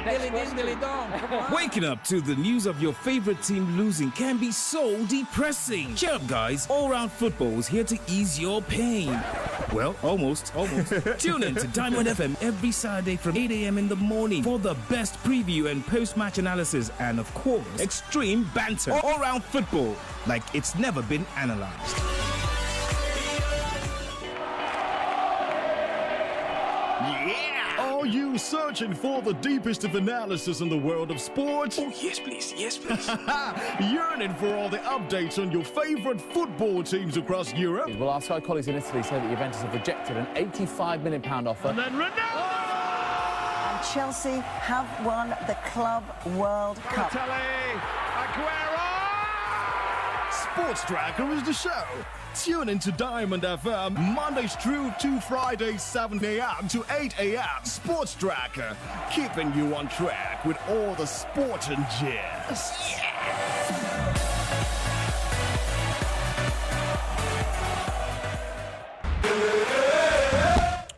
Waking up to the news of your favorite team losing can be so depressing. Cheer up, guys. All-round football is here to ease your pain. Well, almost. Tune in to Diamond FM every Saturday from 8 a.m. in the morning for the best preview and post-match analysis and, of course, extreme banter. All-round football, like it's never been analyzed. Are you searching for the deepest of analysis in the world of sports? Oh, yes, please. Yearning for all the updates on your favorite football teams across Europe? Well, our Sky colleagues in Italy say that Juventus have rejected an £85 million offer. And then Ronaldo! And Chelsea have won the Club World Cup. Sports Tracker is the show. Tune into Diamond FM Mondays through to Fridays, 7 a.m. to 8 a.m. Sports Tracker, keeping you on track with all the sports and jazz.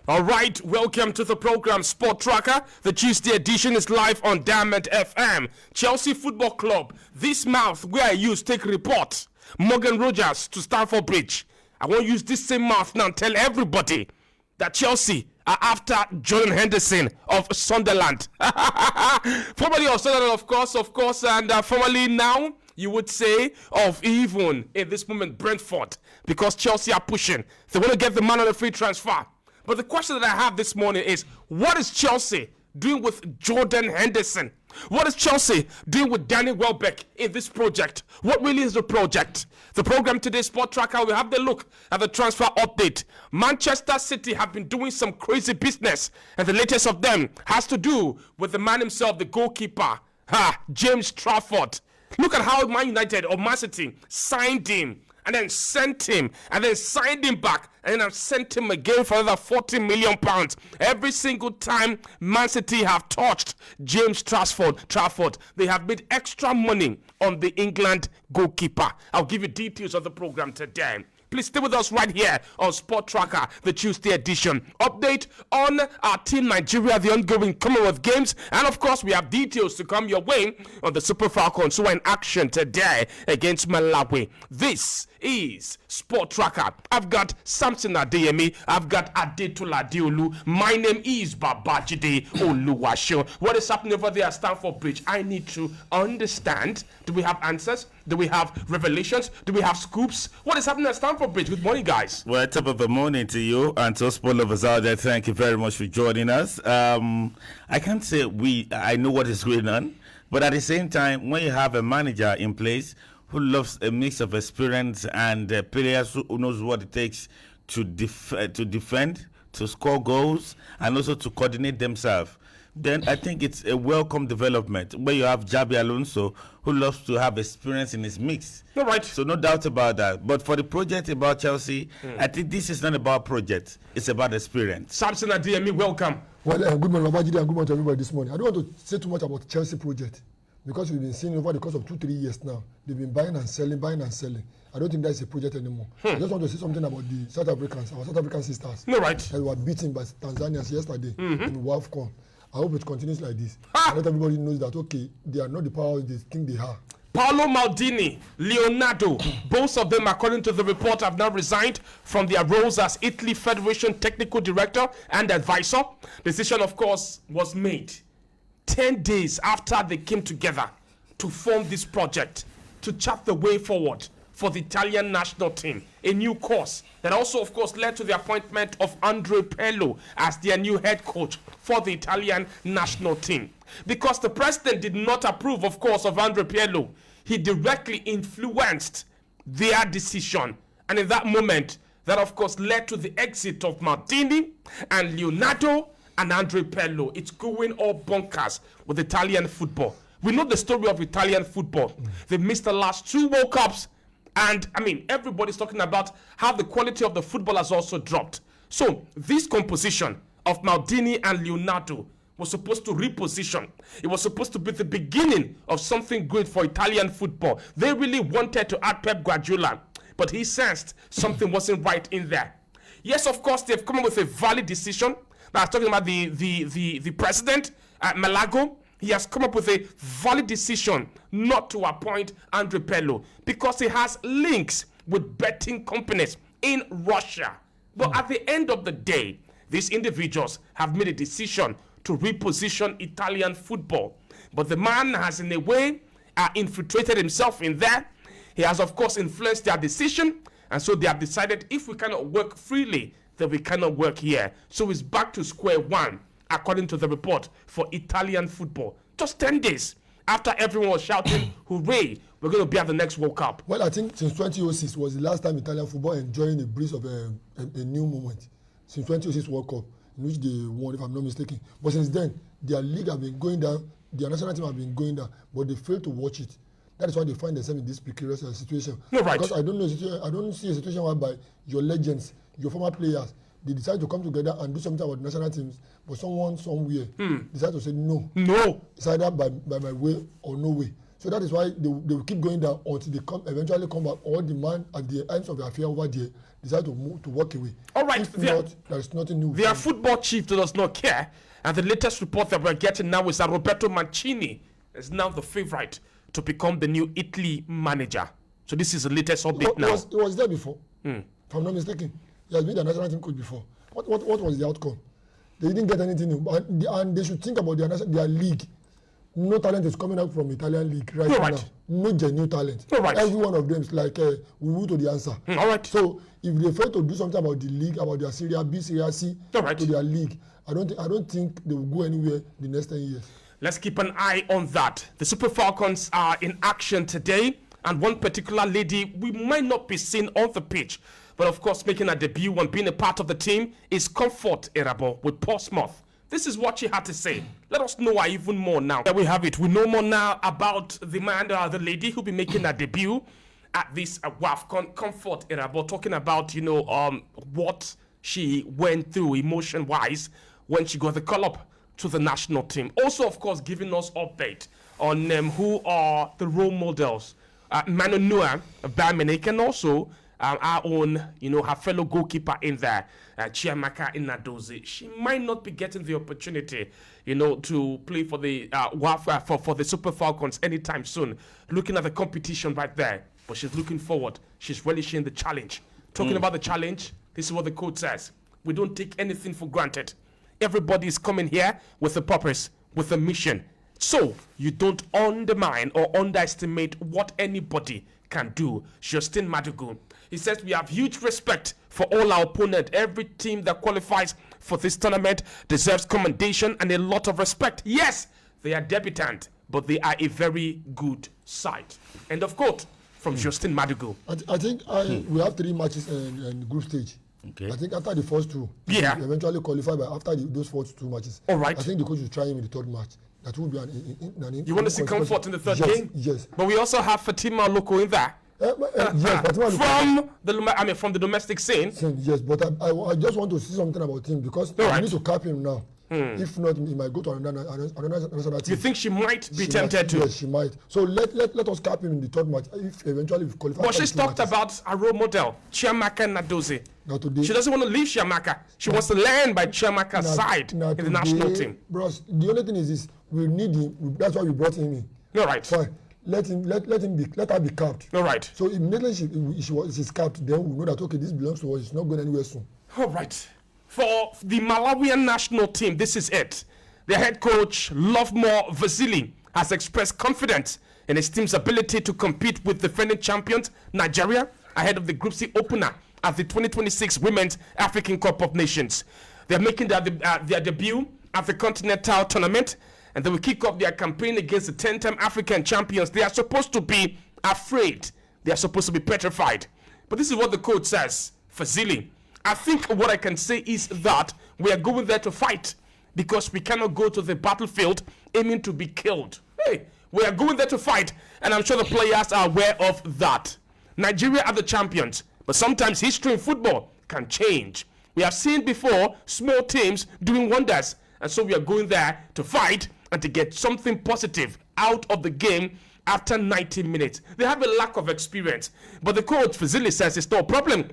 All right, welcome to the program Sport Tracker. The Tuesday edition is live on Diamond FM. Chelsea Football Club, this mouth where I use take report. Morgan Rogers to Stamford Bridge. I want to use this same mouth now and tell everybody that Chelsea are after Jordan Henderson of Sunderland. Formerly of Sunderland, of course, and formerly now, you would say, of even in this moment, Brentford, because Chelsea are pushing. They want to get the man on a free transfer. But the question that I have this morning is, what is Chelsea doing with Jordan Henderson? What is Chelsea doing with Henderson Wellbeck in this project? What really is the project? The program today, Sport Tracker, will have the look at the transfer update. Manchester City have been doing some crazy business, and the latest of them has to do with the man himself, the goalkeeper, James Trafford. Look at how Man United or Man City signed him, and then sent him, and then signed him back, and then I've sent him again for another £40 million. Every single time Man City have touched James Trafford, they have made extra money on the England goalkeeper. I'll give you details of the program today. Please stay with us right here on Sport Tracker, the Tuesday edition. Update on our team Nigeria, the ongoing Commonwealth Games, and of course we have details to come your way on the Super Falcons who are in action today against Malawi. This is Sport Tracker. I've got Samson Adeyemi, I've got Adetola Diolu. My name is Babajide Oluwasho. What is happening over there at Stamford Bridge? I need to understand. Do we have answers? Do we have revelations? Do we have scoops? What is happening at Stamford Bridge? Good morning, guys. Well, top of the morning to you and to sport lovers out there. Thank you very much for joining us. I can't say I know what is going on, but at the same time, when you have a manager in place who loves a mix of experience and players who knows what it takes to defend, to score goals, and also to coordinate themselves, then I think it's a welcome development where you have Jabi Alonso who loves to have experience in his mix. All right. So no doubt about that. But for the project about Chelsea, I think this is not about project. It's about experience. Samson Adeyemi, welcome. Well, good morning, Babajide, and good morning to everybody this morning. I don't want to say too much about Chelsea project because we've been seeing over the course of 2-3 years now. They've been buying and selling. I don't think that's a project anymore. I just want to say something about the South Africans, our South African sisters. All right. That were beaten by Tanzanians yesterday in WAFCON. I hope it continues like this. And let everybody knows that, okay, they are not the power they think they are. Paolo Maldini, Leonardo, both of them, according to the report, have now resigned from their roles as Italy Federation Technical Director and Advisor. The decision, of course, was made 10 days after they came together to form this project, to chart the way forward for the Italian national team. A new course that also, of course, led to the appointment of Andrea Pirlo as their new head coach for the Italian national team. Because the president did not approve, of course, of Andrea Pirlo, he directly influenced their decision. And in that moment, that, of course, led to the exit of Maldini and Leonardo and Andrea Pirlo. It's going all bonkers with Italian football. We know the story of Italian football. They missed the last 2 World Cups. And, I mean, everybody's talking about how the quality of the football has also dropped. So, this composition of Maldini and Leonardo was supposed to reposition. It was supposed to be the beginning of something good for Italian football. They really wanted to add Pep Guardiola, but he sensed something wasn't right in there. Yes, of course, they've come up with a valid decision. I was talking about the president, Malago. he has come up with a valid decision not to appoint Andre Pello because he has links with betting companies in Russia. But at the end of the day, these individuals have made a decision to reposition Italian football. But the man has, in a way, infiltrated himself in there. He has, of course, influenced their decision. And so they have decided if we cannot work freely, then we cannot work here. So it's back to square one, according to the report, for Italian football. Just 10 days after everyone was shouting, hooray, we're going to be at the next World Cup. Well, I think since 2006 was the last time Italian football enjoying a breeze of a new moment. Since 2006 World Cup, in which they won, if I'm not mistaken. But since then, their league have been going down, their national team have been going down, but they fail to watch it. That is why they find themselves in this precarious situation. No, right. Because I don't see a situation whereby your legends, your former players, they decide to come together and do something about national teams, but someone somewhere decide to say no. No. It's either by my way or no way. So that is why they will keep going down until they eventually come back, or the man at the ends of the affair over there decide to move to walk away. All right. If not, there is nothing new. Their football chief does not care. And the latest report that we're getting now is that Roberto Mancini is now the favorite to become the new Italy manager. So this is the latest update now. It was there before. If I'm not mistaken. He has been the national team coach before. What was the outcome? They didn't get anything new. And they should think about their league. No talent is coming out from Italian league right now. No genuine talent. Every one of them is like, we move to the answer. All right. So if they fail to do something about the league, about their Serie B, Serie C, to their league, I don't think they will go anywhere the next 10 years. Let's keep an eye on that. The Super Falcons are in action today, and one particular lady we might not be seen on the pitch, but of course making a debut and being a part of the team is Comfort Irabo with Portsmouth. This is what she had to say. Let us know her even more now. There we have it. We know more now about the man, the lady who'll be making a debut at this WAFCON. Comfort Irabo, talking about, what she went through emotion-wise when she got the call-up to the national team. Also, of course, giving us update on who are the role models. Manu Noah of Bayern Munich, and also our own, her fellow goalkeeper in there, Chiamaka Inadozie. She might not be getting the opportunity, to play for the for the Super Falcons anytime soon. Looking at the competition right there, but she's looking forward. She's relishing the challenge. Talking about the challenge, this is what the coach says. We don't take anything for granted. Everybody is coming here with a purpose, with a mission. So you don't undermine or underestimate what anybody can do. Justin Madugu. He says we have huge respect for all our opponents. Every team that qualifies for this tournament deserves commendation and a lot of respect. Yes, they are debutant, but they are a very good side. End of quote from Justin Madugu. I think we have 3 matches in group stage. Okay. I think after the first 2, we eventually qualify by after those first 2 matches. All right. I think the coach will try him in the 3rd match. That will be an You want to see Comfort in the 3rd game? Yes. But we also have Fatima Loko in there. Yes, Fatima from the domestic scene. Yes, but I just want to see something about him because I need to cap him now. If not, he might go to another national team. You think she might be tempted to? Yes, she might. So let us cap him in the 3rd match if eventually we qualify. But she's talked about a role model, Chiamaka Nadozie. She doesn't want to leave Chiamaka. She wants to learn by Chiamaka's side in the national team. Bros, the only thing is this: we need him. That's why we brought him in. All right. Fine. Let her be capped. All right. So immediately she's capped, then we know that okay, this belongs to us. It's not going anywhere soon. All right. For the Malawian national team, this is it. Their head coach, Lovemore Vasili, has expressed confidence in his team's ability to compete with defending champions Nigeria ahead of the Group C opener at the 2026 Women's African Cup of Nations. They're making their debut at the Continental Tournament, and they will kick off their campaign against the 10-time African champions. They are supposed to be afraid. They are supposed to be petrified. But this is what the coach says, Fazili. I think what I can say is that we are going there to fight because we cannot go to the battlefield aiming to be killed. Hey, we are going there to fight, and I'm sure the players are aware of that. Nigeria are the champions, but sometimes history in football can change. We have seen before small teams doing wonders, and so we are going there to fight and to get something positive out of the game after 90 minutes. They have a lack of experience, but the coach Fazili says it's no problem.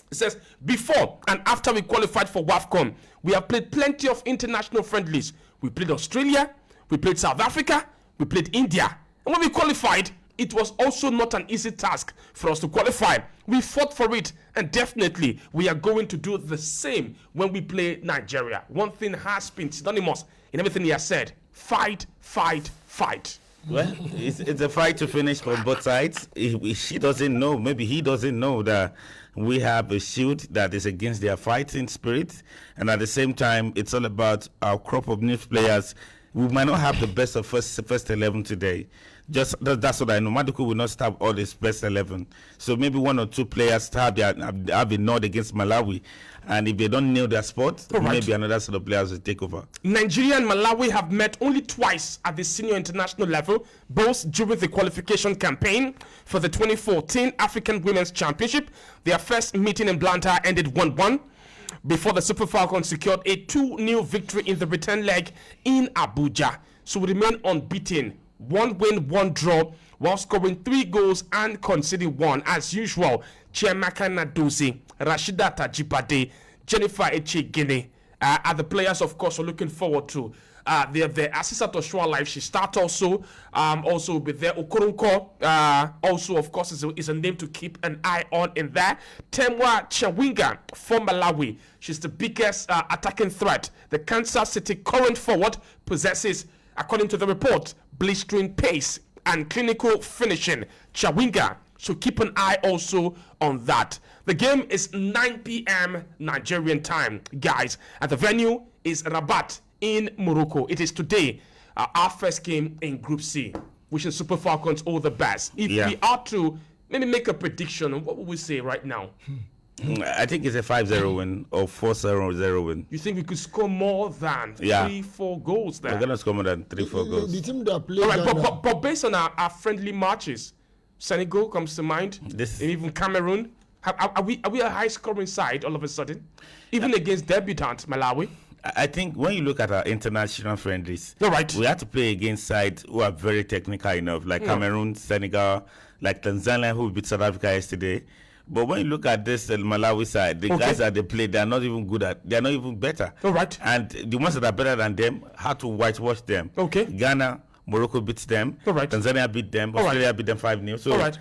He says, before and after we qualified for WAFCON, we have played plenty of international friendlies. We played Australia, we played South Africa, we played India. And when we qualified, it was also not an easy task for us to qualify. We fought for it, and definitely we are going to do the same when we play Nigeria. One thing has been synonymous in everything he has said: fight, fight, fight. Well, it's a fight to finish for both sides. She doesn't know, maybe he doesn't know that we have a shield that is against their fighting spirit, and at the same time, it's all about our crop of new players. We might not have the best of first 11 today. That's what I know. Maduku will not start all his best 11. So maybe one or two players have a nod against Malawi. And if they don't nail their spot, maybe another set of players will take over. Nigeria and Malawi have met only twice at the senior international level, both during the qualification campaign for the 2014 African Women's Championship. Their first meeting in Blantyre ended 1-1. Before the Super Falcons secured a 2-0 victory in the return leg in Abuja. So we remain unbeaten. 1 win, 1 draw, while scoring 3 goals and conceding 1. As usual, Chiamaka Nadozie, Rashida Tajibade, Jennifer Echegene are the players, of course, we're looking forward to. The assistant Oshua Life, she starts also. Also with there, Okoronko, also, of course, is a name to keep an eye on in there. Temwa Chawinga from Malawi, she's the biggest attacking threat. The Kansas City current forward possesses, according to the report, blistering pace and clinical finishing. Chawinga, so keep an eye also on that. The game is 9 p.m. Nigerian time, guys, and the venue is Rabat in Morocco. It is today, our first game in Group C. Wishing Super Falcons all the best. If we are to maybe make a prediction, what would we say right now? I think it's a 5-0 win or 4-0 win. You think we could score more than 3-4 goals there? We're going to score more than 3-4 goals. The team that played but based on our friendly matches, Senegal comes to mind, even Cameroon. Are we a high-scoring side all of a sudden? Even against debutant Malawi? I think when you look at our international friendlies, we have to play against sides who are very technical enough, like Cameroon, Senegal, like Tanzania, who beat South Africa yesterday. But when you look at this Malawi side, the guys that they play, they're not even good at, they're not even better. And the ones that are better than them, how to whitewash them. Ghana, Morocco beats them. Tanzania beat them. Australia beat them 5-0. So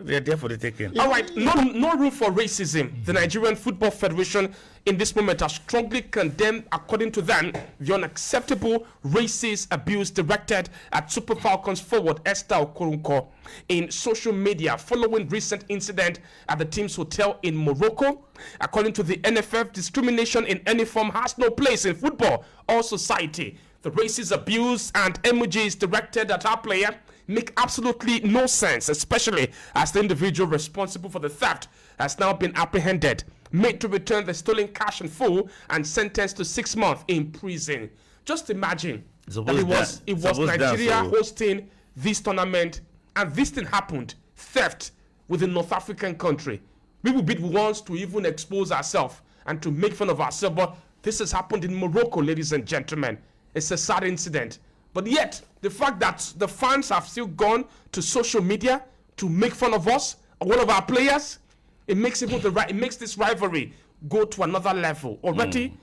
they're there for the taking. All right, no room for racism. The Nigerian Football Federation in this moment has strongly condemned, according to them, the unacceptable racist abuse directed at Super Falcons forward Esther Okoronko in social media following recent incident at the team's hotel in Morocco. According to the NFF, discrimination in any form has no place in football or society. The racist abuse and emojis directed at our player make absolutely no sense, especially as the individual responsible for the theft has now been apprehended, made to return the stolen cash in full, and sentenced to 6 months in prison. Just imagine that it was Nigeria hosting this tournament, and this thing happened, theft with a North African country. We will be the ones to even expose ourselves and to make fun of ourselves, but this has happened in Morocco, ladies and gentlemen. It's a sad incident. But yet, the fact that the fans have still gone to social media to make fun of us, or one of our players, it makes this rivalry go to another level. Already,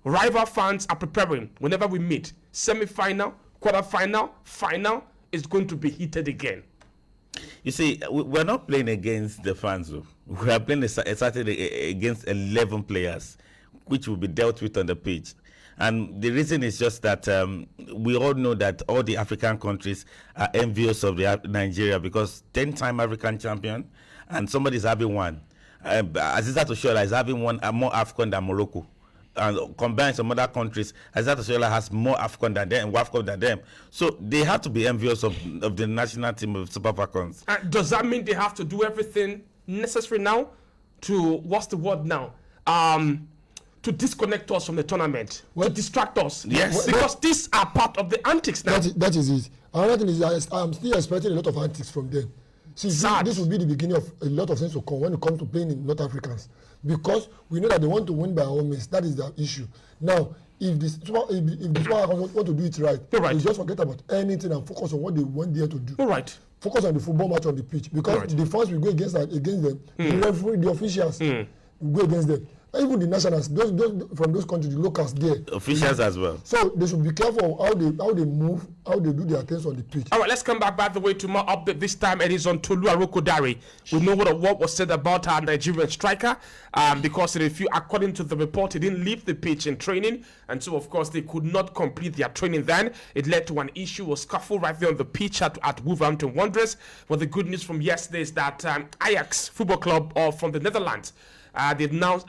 rival fans are preparing whenever we meet. Semi-final, quarter-final, final is going to be heated again. You see, we're not playing against the fans, though. We are playing a Saturday against 11 players, which will be dealt with on the pitch. And the reason is just that we all know that all the African countries are envious of Nigeria because 10-time African champion and somebody's having one. Azizat Oshoala is having one more African than Morocco. And combined some other countries, Azizat Oshoala has more African than them and WAFCON than them. So they have to be envious of the national team of Super Falcons. Does that mean they have to do everything necessary now to, what's the word now? To disconnect us from the tournament, to distract us. Yes. Because these are part of the antics now. That is it. Another thing is I'm still expecting a lot of antics from them. See, this will be the beginning of a lot of things to come when it comes to playing in North Africans. Because we know that they want to win by all means. That is the issue. Now, if this want to do it right, they just forget about anything and focus on what they want there to do. Focus on the football match on the pitch. Because the fans will go against them. The referee, the officials will go against them. even the nationals, those from those countries, the locals there. Officials as well. So they should be careful how they move, how they do their things on the pitch. All right, let's come back, by the way, to more update. This time it is on Tolu Arokodare. We know what was said about our Nigerian striker, because according to the report, he didn't leave the pitch in training, and so, of course, they could not complete their training then. It led to an issue, a scuffle right there on the pitch at Wolverhampton Wanderers. Well, the good news from yesterday is that Ajax Football Club from the Netherlands, they've now,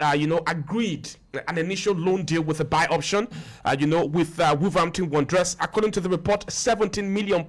agreed an initial loan deal with a buy option, with Wolverhampton Wanderers. According to the report, £17 million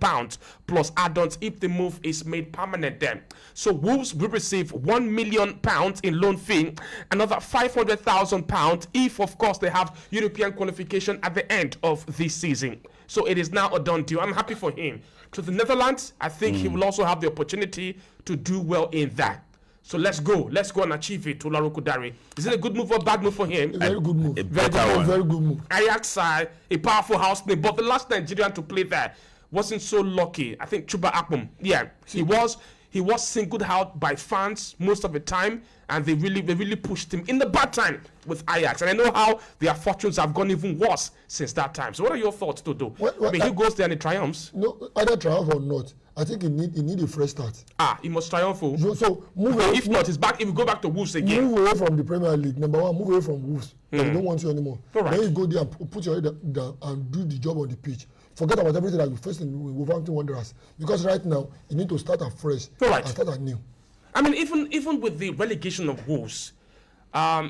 plus add-ons if the move is made permanent then. So Wolves will receive £1 million in loan fee, another £500,000 if, of course, they have European qualification at the end of this season. So it is now a done deal. I'm happy for him. To the Netherlands, I think he will also have the opportunity to do well in that. So let's go and achieve it to Arokodare. Is it a good move or bad move for him? A very good move. Very good move. Ajax, a powerful house name, but the last Nigerian to play there wasn't so lucky. I think Chuba Akpom. Yeah, he was singled out by fans most of the time, and they really pushed him in the bad time with Ajax. And I know how their fortunes have gone even worse since that time. So what are your thoughts, Toto? He goes there and he triumphs. No, either triumph or not. I think he need a fresh start. He must triumph. So move away. If not, he's back. If we go back to Wolves again. Move away from the Premier League. Number one, move away from Wolves. They don't want you anymore. All right. Then you go there and put your head down and do the job on the pitch. Forget about everything that you faced in Wolverhampton Wanderers. Because right now, you need to start afresh. All right. And start anew. I mean, even with the relegation of Wolves,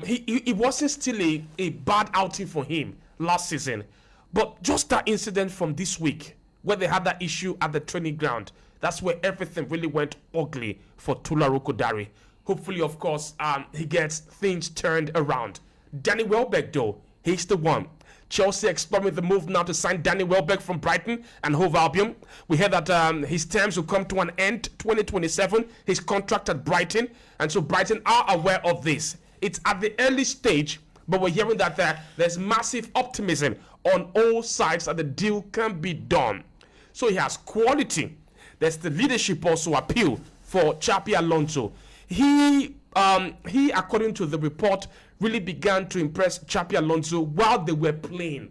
he wasn't still a bad outing for him last season. But just that incident from this week, where they had that issue at the training ground, that's where everything really went ugly for Tolu Arokodare. Hopefully, of course, he gets things turned around. Danny Welbeck, though, he's the one. Chelsea exploring the move now to sign Danny Welbeck from Brighton and Hove Albion. We heard that his terms will come to an end 2027, his contract at Brighton, and so Brighton are aware of this. It's at the early stage, but we're hearing that there's massive optimism on all sides that the deal can be done. So he has quality. There's the leadership also appeal for Xabi Alonso. He, according to the report, really began to impress Xabi Alonso while they were playing.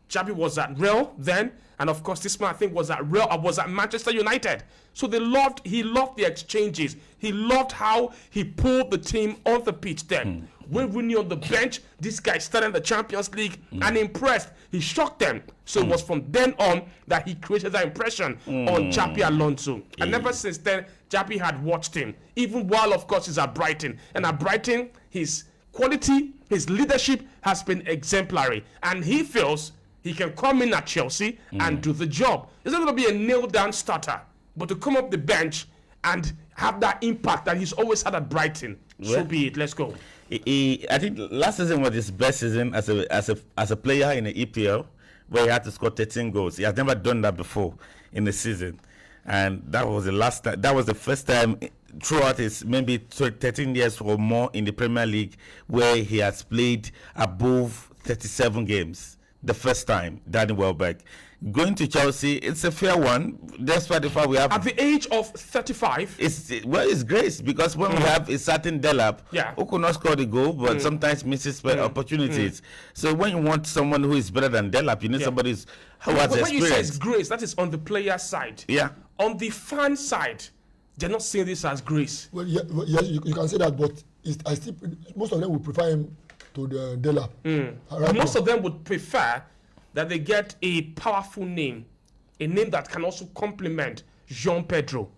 Xabi was at Real then, and of course this man I think was at Manchester United. So he loved the exchanges. He loved how he pulled the team on the pitch then. When Rooney on the bench, this guy started the Champions League and impressed. He shocked them. So it was from then on that he created that impression on Xabi Alonso. And ever since then, Xabi had watched him, even while, of course, he's at Brighton. And at Brighton, his quality, his leadership has been exemplary. And he feels he can come in at Chelsea and do the job. It's not going to be a nailed-down starter, but to come up the bench and have that impact that he's always had at Brighton, so be it. Let's go. I think last season was his best season as a player in the EPL, where he had to score 13 goals. He has never done that before in the season, and that was the last time. That was the first time throughout his maybe 13 years or more in the Premier League where he has played above 37 games. The first time, Danny Welbeck. Going to Chelsea, it's a fair one. Despite the fact we have... At the age of 35... It's great, because when we have a certain Delap who could not score the goal, but sometimes misses opportunities. So when you want someone who is better than Delap, you need somebody who has experience. When you say it's grace, that is on the player side. Yeah. On the fan side, they're not seeing this as grace. Well, yes, you can say that, but I still most of them would prefer him to the Delap. Right, most of them would prefer that they get a powerful name, a name that can also complement Jean Pedro.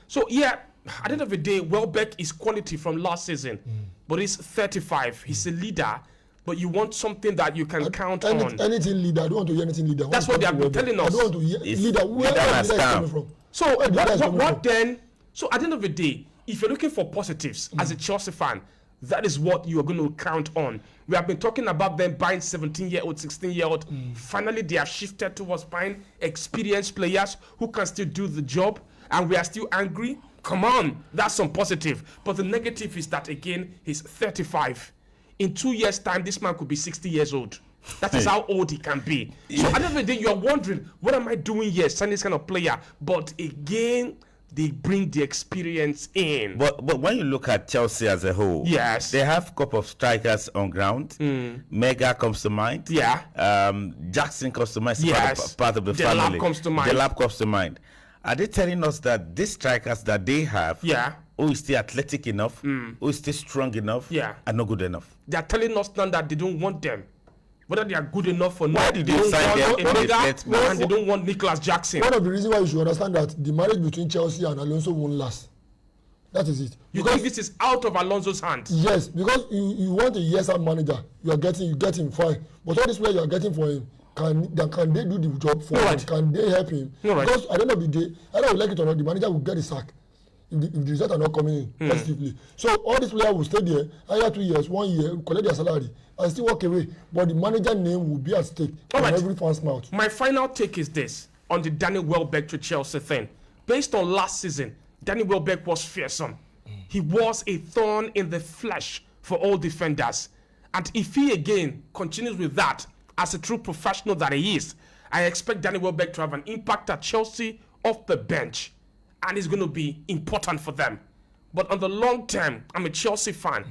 So yeah, at the end of the day, Welbeck is quality from last season, but he's 35. He's a leader, but you want something that you can count on. Anything leader, I don't want to hear anything leader. That's what they have been telling us. I don't want to hear leader. Where is coming from? So what then? So at the end of the day, if you're looking for positives as a Chelsea fan, that is what you are going to count on. We have been talking about them buying 17-year-old, 16-year-old. Finally, they have shifted towards buying experienced players who can still do the job, and we are still angry. Come on, that's some positive. But the negative is that, again, he's 35. In 2 years' time, this man could be 60 years old. That is how old he can be. So at the end of the day, you are wondering, what am I doing here, signing this kind of player? But again, they bring the experience in. But when you look at Chelsea as a whole, yes, they have a couple of strikers on ground. Mega comes to mind. Yeah. Jackson comes to mind. Yes. Part of the family. Delap comes to mind. Delap comes to mind. Are they telling us that these strikers that they have, who is still athletic enough, who is still strong enough, are not good enough? They are telling us now that they don't want them. Whether they are good enough or Why not, did they they don't sign them? and they don't want Nicholas Jackson. One of the reasons why you should understand that the marriage between Chelsea and Alonso won't last. That is it. You think this is out of Alonso's hands? Yes, because you want a yes-and manager. You get him fine. But all this way you are getting for him, can they do the job for him? Can they help him? Because at the end of the day, I don't like it or not, the manager will get the sack if the results are not coming in positively. So all these players will stay there either 2 years, 1 year, collect their salary and still walk away. But the manager name will be at stake on every fan's mouth. My final take is this on the Henderson Wellbeck to Chelsea thing. Based on last season, Henderson Wellbeck was fearsome. He was a thorn in the flesh for all defenders. And if he again continues with that, as a true professional that he is, I expect Henderson Wellbeck to have an impact at Chelsea off the bench. And it's going to be important for them. But on the long term, I'm a Chelsea fan.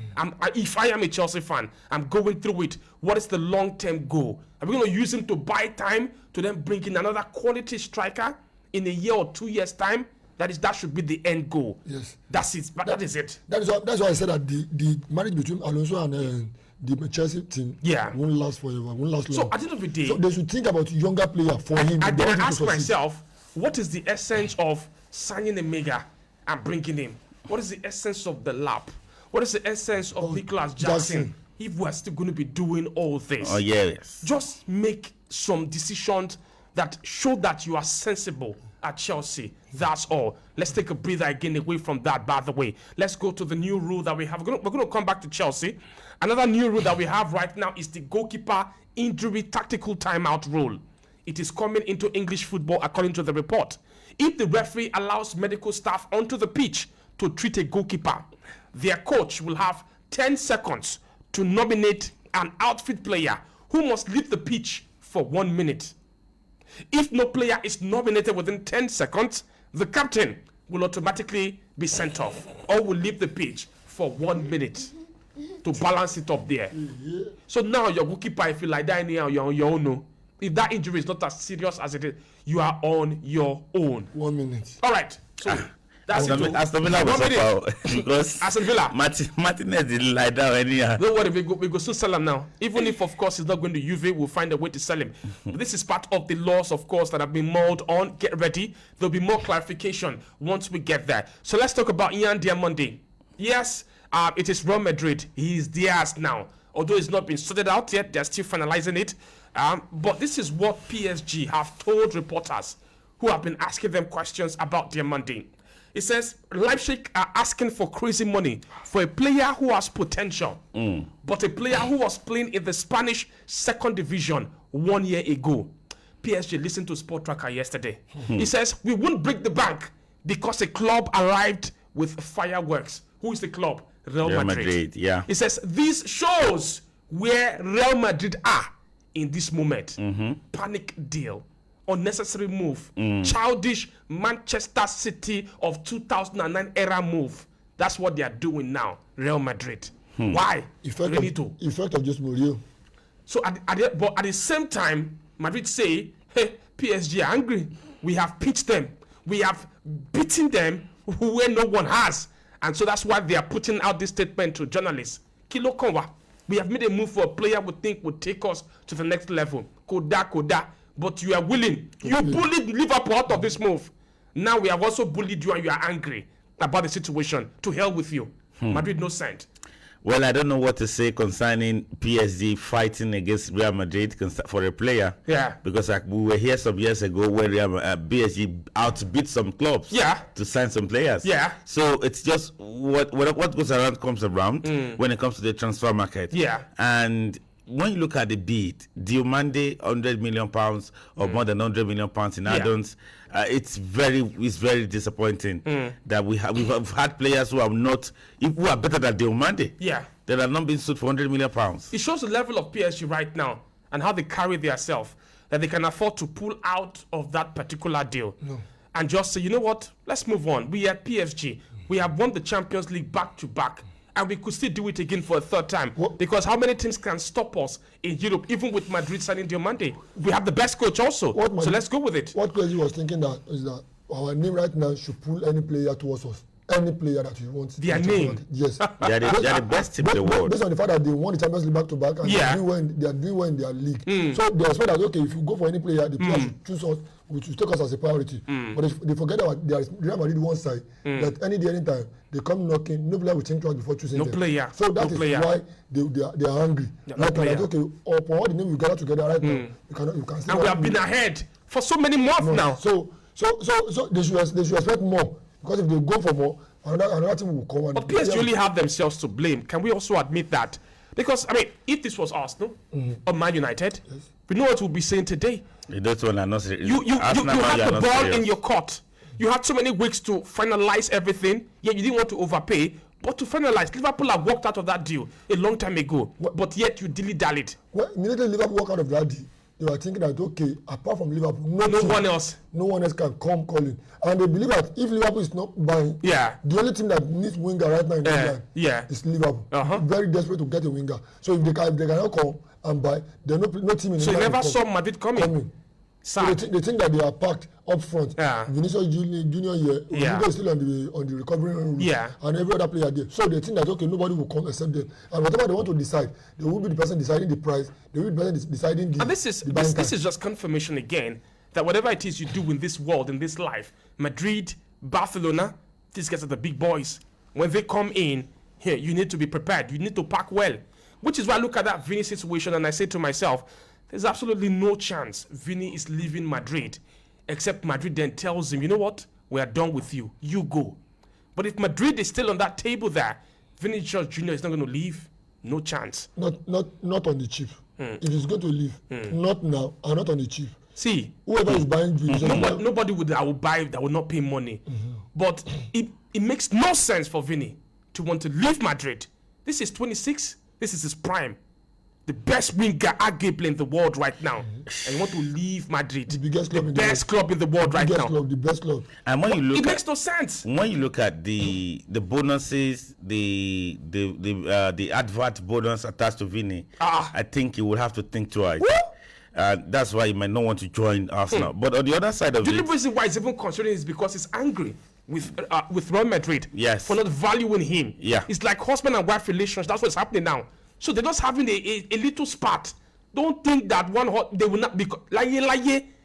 If I am a Chelsea fan, I'm going through it. What is the long-term goal? Are we going to use him to buy time to then bring in another quality striker in a year or 2 years' time? That should be the end goal. Yes. That's it. But that is it. That's why I said that the marriage between Alonso and the Chelsea team won't last forever, won't last long. So at the end of the day, so they should think about younger player for him. I ask myself, what is the essence of signing a mega and bringing him? What is the essence of the lap? What is the essence of Nicholas Jackson? If we're still going to be doing all this, oh yes, just make some decisions that show that you are sensible at Chelsea. That's all. Let's take a breather again away from that, by the way. Let's go to the new rule that we have. We're going to come back to Chelsea. Another new rule that we have right now is the goalkeeper injury tactical timeout rule. It is coming into English football according to the report. If the referee allows medical staff onto the pitch to treat a goalkeeper, their coach will have 10 seconds to nominate an outfield player who must leave the pitch for 1 minute. If no player is nominated within 10 seconds, the captain will automatically be sent off or will leave the pitch for 1 minute to balance it up there. So now your goalkeeper, if you like that anyhow, you're on your own. No. If that injury is not as serious as it is, you are on your own. 1 minute. All right. So that's it. Aston Villa was up because Aston Villa. Martinez didn't lie down anyhow. Don't worry, we go soon sell him now. Even if, of course, he's not going to Juve, we'll find a way to sell him. But this is part of the laws, of course, that have been mulled on. Get ready. There'll be more clarification once we get there. So let's talk about Ian Diamonde. Yes, it is Real Madrid. He is theirs now. Although it's not been sorted out yet, they're still finalizing it. But this is what PSG have told reporters who have been asking them questions about Diamonde. It says Leipzig are asking for crazy money for a player who has potential, but a player who was playing in the Spanish second division 1 year ago. PSG listened to Sport Tracker yesterday. He says, we won't break the bank because a club arrived with fireworks. Who is the club? Real Madrid. Yeah. He says, this shows where Real Madrid are in this moment. Panic deal. Unnecessary move. Childish Manchester City of 2009 era move. That's what they are doing now. Real Madrid. Why? Effect of just Mourinho. So but at the same time, Madrid say, hey, PSG are angry. We have pitched them. We have beaten them where no one has. And so that's why they are putting out this statement to journalists. Kilo Konwa, we have made a move for a player we think would take us to the next level. Koda. But you are willing. You bullied Liverpool out of this move. Now we have also bullied you and you are angry about the situation. To hell with you. Madrid no send. Well, I don't know what to say concerning PSG fighting against Real Madrid for a player. Yeah. Because we were here some years ago where PSG outbeat some clubs. Yeah. To sign some players. Yeah. So it's just what goes around comes around when it comes to the transfer market. Yeah. And when you look at the bid, Diomande £100 million or more than £100 million in add-ons, it's very disappointing that we've had players who are better than Diomande. Yeah, that are not being sold for £100 million. It shows the level of PSG right now and how they carry themselves, that they can afford to pull out of that particular deal. and just say, you know what, let's move on. We at PSG, we have won the Champions League back to back, and we could still do it again for a third time. Because how many teams can stop us in Europe, even with Madrid signing Diomande? We have the best coach also, so let's go with it. What PSG was thinking that is that our name right now should pull any player towards us. Any player that you want. Their name? Yes. They're the best team in the world. Based on the fact that they won the Champions League back to back and they are doing well in their league. So they expect that, okay, if you go for any player, the player should choose us, which will take us as a priority. But if they forget that there is Real Madrid one side, that any day, anytime, they come knocking, no player will think twice before choosing them. So that is why they are angry. Like, okay, for all the names we gather together right now, you can see. And we have been ahead for so many months now. So they should expect more. Because if they go for more, another team will come. But PSG only have themselves to blame. Can we also admit that? Because, I mean, if this was Arsenal or Man United, we know what we'll be saying today. Those one are not serious. You had the ball in your court. You had so many weeks to finalize everything. Yeah, you didn't want to overpay. But to finalize, Liverpool have walked out of that deal a long time ago. But yet you dilly-dallied. Well, immediately Liverpool walked out of that deal, they were thinking that, okay, apart from Liverpool, no one else can come calling. And they believe that if Liverpool is not buying, the only team that needs winger right now in England is Liverpool. Very desperate to get a winger. So if they cannot come and buy, there's no team in England. So you never saw Madrid coming? So they think that they are packed up front. Vinicius Junior here, Rodrigo is still on the recovery route, and every other player there. So they think that, okay, nobody will come except them. And whatever they want to decide, they will be the person deciding the price. They will be the person deciding the. And this is just confirmation again that whatever it is you do in this world, in this life, Madrid, Barcelona, these guys are the big boys. When they come in here, you need to be prepared. You need to pack well. Which is why I look at that Vini situation and I say to myself, there's absolutely no chance Vini is leaving Madrid, except Madrid then tells him, you know what, we are done with you. You go. But if Madrid is still on that table there, Vinicius Junior is not going to leave. No chance. Not on the cheap. If he's going to leave, not now and not on the cheap. See, whoever is buying Vinicius, nobody that will buy that will not pay money. But it makes no sense for Vini to want to leave Madrid. This is 26. This is his prime. The best winger arguably in the world right now, and you want to leave Madrid, the biggest club, club in the world right now, the best club. And when you look, it makes no sense. When you look at the bonuses, the advert bonus attached to Vini, I think you would have to think twice. That's why you might not want to join Arsenal. But on the other side of the only reason why he's even considering is because he's angry with Real Madrid for not valuing him. It's like husband and wife relations. That's what's happening now. So they're just having a little spat. Don't think that they will not be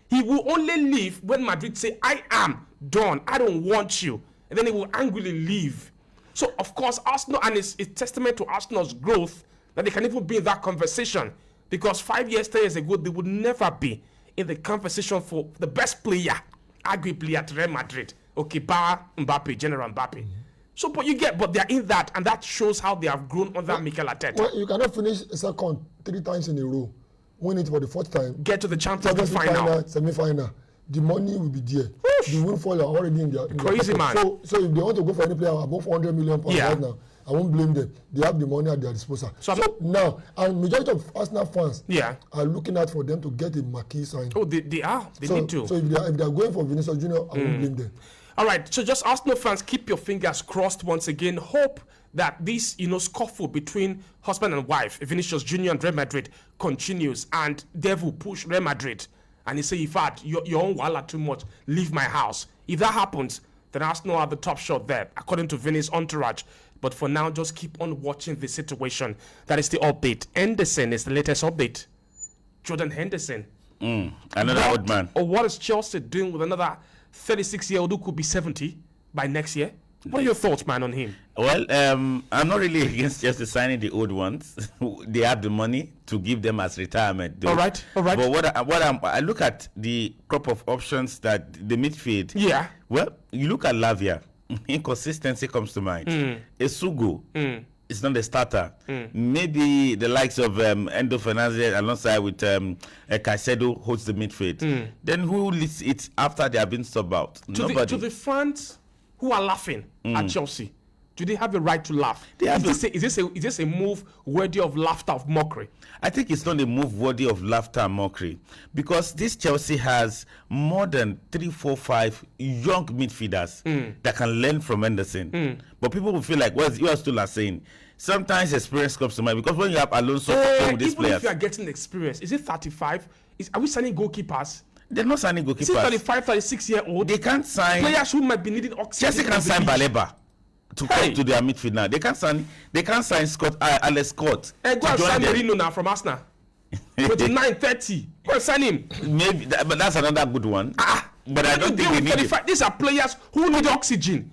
he will only leave when Madrid say, I am done, I don't want you, and then he will angrily leave. So of course Arsenal, and it's a testament to Arsenal's growth that they can even be in that conversation, because 5 years, 10 years ago they would never be in the conversation for the best player arguably at Real Madrid. Okay, bar Mbappe, General Mbappe. So, but they're in that, and that shows how they have grown under Mikel Arteta. Well, you cannot finish second 3 times in a row, win it for the 4th time, get to the Champions League final, semi-final. The money will be there. The windfall are already in their crazy man. So if they want to go for any player above 400 million pounds right now, I won't blame them. They have the money at their disposal. So now, and majority of Arsenal fans are looking out for them to get a marquee sign. Oh, they are. They need to. So if they are going for Vinicius Junior, I won't blame them. All right, so just Arsenal fans, keep your fingers crossed once again. Hope that this, scuffle between husband and wife, Vinicius Junior and Real Madrid, continues, and devil push Real Madrid, and he say, in fact, your own walla too much, leave my house. If that happens, then Arsenal are the top shot there, according to Vini's entourage. But for now, just keep on watching the situation. That is the update. Henderson is the latest update. Jordan Henderson. Another old man. Or what is Chelsea doing with another 36-year-old who could be 70 by next year? What are your thoughts, man, on him? Well, I'm not really against Chelsea signing the old ones. They have the money to give them as retirement. Though. All right. But I look at the crop of options that the midfield. Yeah. Well, you look at Lavia. Inconsistency comes to mind. Esugo. It's not the starter. Maybe the likes of Endo Fernandez alongside with Caicedo holds the midfield. Then who leads it after they have been subbed out? Nobody. To the fans who are laughing at Chelsea, Do they have a right to laugh? Is this a move worthy of laughter, of mockery? I think it's not a move worthy of laughter and mockery, because this Chelsea has more than 3, 4, 5 young midfielders that can learn from Henderson. But people will feel like, what you still are saying, sometimes experience comes to mind, because when you have Alonso with these even players, if you are getting experience, is it 35? Are we signing goalkeepers? they're not signing goalkeepers. Is it 35, 36-year-old? They can't sign Players who might be needing oxygen. Chelsea can sign Baleba to come to their midfield now. They can't sign Scott Alex Scott. Go and sign Merino now from Arsenal. 29, 30. Go and sign him. Maybe, but that's another good one. But I don't think we need it. These are players who need oxygen.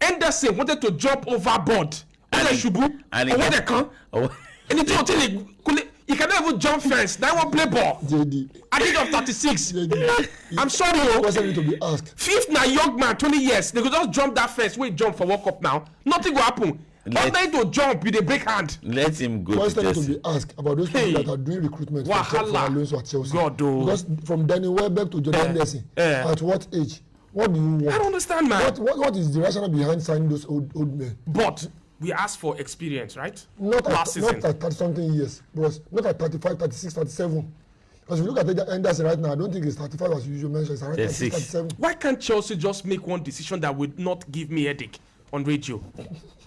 Henderson wanted to jump overboard. And he cannot even jump fence. Now won't play ball. JD. At the age of 36. JD. I'm sorry, Wasn't to be asked. Fifth now, young man, 20 years. They could just jump that fence. Wait, jump for World Cup now. Nothing will happen. Ordinary to jump with a break hand. Let him go. Wasn't to be asked about those people that are doing recruitment for Alonso at Chelsea. God, because from Henderson Wellbeck to Jordan Henderson, at what age? What do you want? I don't understand, man. What is the rationale behind signing those old men? But we asked for experience, right? Not at 30-something years, bros. Not at 35, 36, 37. Because if you look at Henderson right now, I don't think it's 35 as you usually mentioned. It's around 36, 37. Why can't Chelsea just make one decision that would not give me headache on radio?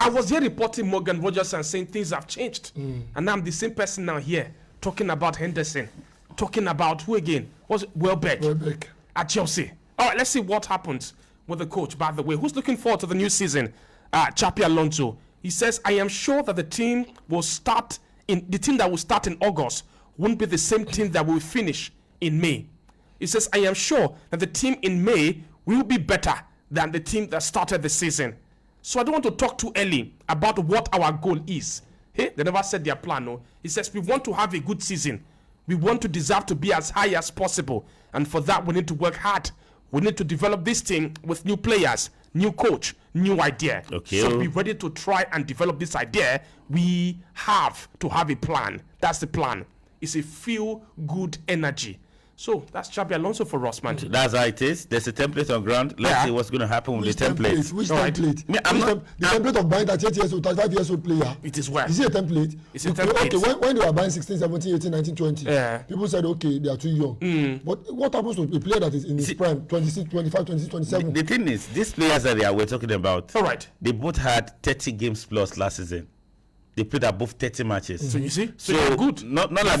I was here reporting Morgan Rogers and saying things have changed. And now I'm the same person now here talking about Henderson. Talking about who again? Was it Wellbeck at Chelsea? All right, let's see what happens with the coach, by the way. Who's looking forward to the new season? Chapi Alonso. He says, I am sure that the team that will start in August won't be the same team that will finish in May. He says, I am sure that the team in May will be better than the team that started the season. So I don't want to talk too early about what our goal is. Hey, they never said their plan, no. He says, we want to have a good season. We want to deserve to be as high as possible. And for that, we need to work hard. We need to develop this team with new players, new coach, new idea. Okay. So be ready to try and develop this idea. We have to have a plan. That's the plan. It's a feel good energy. So that's Chabi Alonso for us, man. That's how it is. There's a template on ground. Let's see what's going to happen with the template. Which template? The template of buying 38 years old, 35 years old player. It is where? Is it a template? It's a template. Okay, when they were buying 16, 17, 18, 19, 20, people said, okay, they are too young. But what happens to a player that is in his prime, 26, 25, 26, 27? The thing is, these players that we're talking about, all right, they both had 30 games plus last season. They played above 30 matches. So you see, so you're good. Not that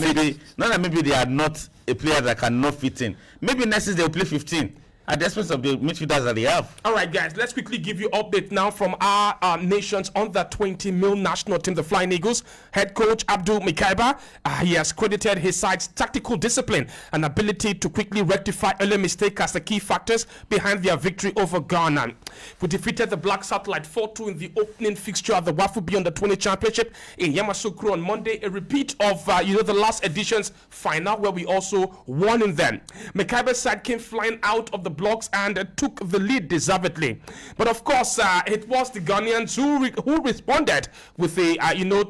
maybe they are not a player that cannot fit in. Maybe next season they'll play 15 at the expense of the midfielders that they have. All right, guys, let's quickly give you update now from our nation's under 20 mil national team, the Flying Eagles. Head coach Abdul Mikaiba, he has credited his side's tactical discipline and ability to quickly rectify early mistakes as the key factors behind their victory over Ghana. We defeated the Black Satellite 4-2 in the opening fixture of the Wafubi Under 20 Championship in Yamoussoukro on Monday, a repeat of the last edition's final where we also won in them. Mikaiba's side came flying out of the blocks and took the lead deservedly. But of course, it was the Ghanaians who responded with a